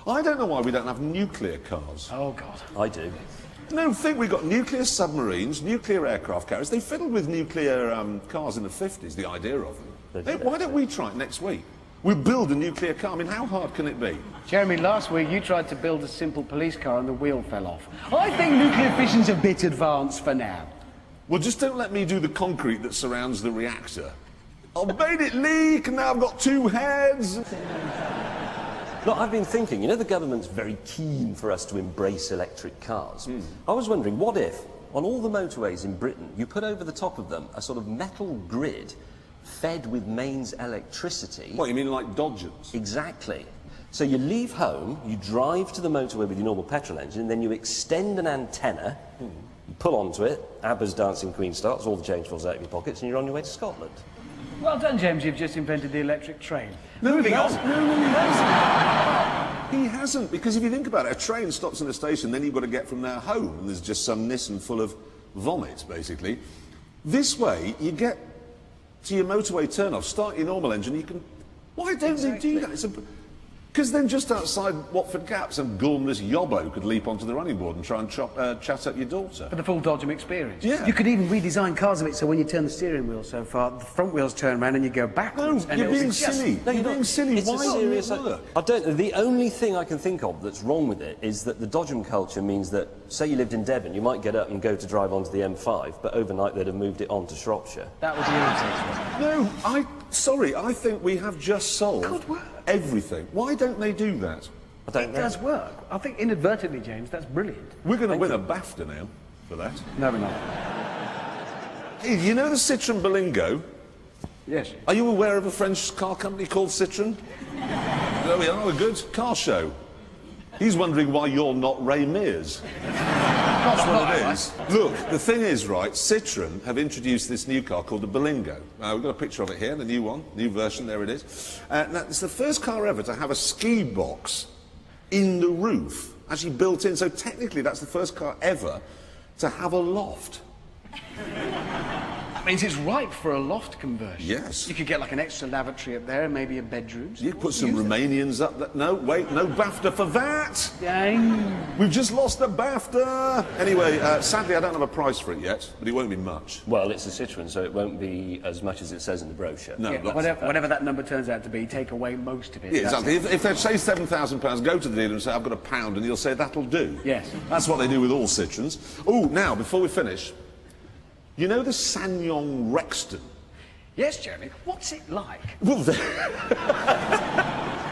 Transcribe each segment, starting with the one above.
I don't know why we don't have nuclear cars. Oh, God. I do. No, think we've got nuclear submarines, nuclear aircraft carriers. They fiddled with nuclear cars in the 50s, the idea of them. Hey, why don't we try it next week? We'll build a nuclear car. I mean, how hard can it be? Jeremy, last week you tried to build a simple police car and the wheel fell off. I think nuclear fission's a bit advanced for now. Well, just don't let me do the concrete that surrounds the reactor. I've made it leak, and now I've got two heads. Look, I've been thinking, you know, the government's very keen for us to embrace electric cars. I was wondering, what if, on all the motorways in Britain, you put over the top of them a sort of metal grid fed with mains electricity? What, you mean like Dodgers? Exactly. So you leave home, you drive to the motorway with your normal petrol engine, then you extend an antenna, you pull onto it, ABBA's Dancing Queen starts, all the change falls out of your pockets, and you're on your way to Scotland. Well done, James. You've just invented the electric train. No, Moving on. No, he hasn't. He hasn't, because if you think about it, a train stops in a station, then you've got to get from there home, and there's just some Nissan full of vomit, basically. This way, you get to your motorway turn-off, start your normal engine, you can... Why don't they do that? Because then just outside Watford Gap, some gormless yobbo could leap onto the running board and try and chat up your daughter. For the full Dodgem experience. Yeah. You could even redesign cars a bit so when you turn the steering wheel so far, the front wheels turn around and you go backwards. No, you're being silly. No, you're being silly. It's Why a serious... not work? I don't... The only thing I can think of that's wrong with it is that the Dodgem culture means that, say you lived in Devon, you might get up and go to drive onto the M5, but overnight they'd have moved it on to Shropshire. That was irritating. No, sorry, I think we have just solved everything. Why don't they do that? I don't know. It does work. I think inadvertently, James, that's brilliant. We're going to win a BAFTA now for that. No, we're not. Hey, you know the Citroën Berlingo? Yes. Are you aware of a French car company called Citroën? There we are, a good car show. He's wondering why you're not Ray Mears. That's what it is. Look, the thing is, right, Citroën have introduced this new car called the Berlingo. We've got a picture of it here, the new one, new version, there it is. Now, it's the first car ever to have a ski box in the roof, actually built in, so technically that's the first car ever to have a loft. That means it's ripe for a loft conversion. Yes. You could get like an extra lavatory up there and maybe a bedroom. You put some Romanians up there. No, wait, no BAFTA for that! Dang. We've just lost the BAFTA! Anyway, sadly I don't have a price for it yet, but it won't be much. Well, it's a Citroën, so it won't be as much as it says in the brochure. No, Yeah, whatever that number turns out to be, take away most of it. Yeah, exactly. If they say £7,000, go to the dealer and say, I've got £1, and he'll say, that'll do. Yes. That's what they do with all Citroëns. Oh, now, before we finish, you know the SsangYong Rexton? Yes, Jeremy. What's it like? Well,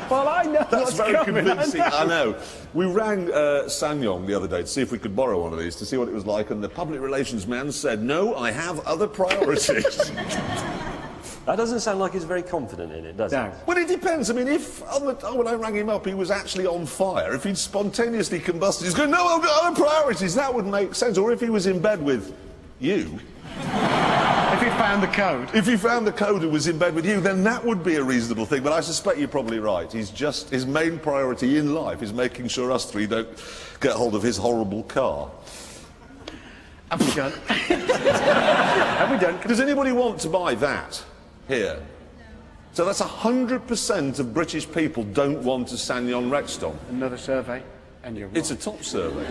Well, I know that's what's very coming. convincing. I know. We rang SsangYong the other day to see if we could borrow one of these, to see what it was like, and the public relations man said, no, I have other priorities. That doesn't sound like he's very confident in it, does No. it? Well, it depends. I mean, if when I rang him up, he was actually on fire, if he'd spontaneously combusted, he's going, no, I've got other priorities, that would make sense. Or if he was in bed with you... If he found the code. If he found the code and was in bed with you, then that would be a reasonable thing. But I suspect you're probably right. His main priority in life is making sure us three don't get hold of his horrible car. Have we done? Have we done? Does anybody want to buy that here? So that's 100% of British people don't want a SsangYong Rexton. Another survey, and you're right. It's a top survey.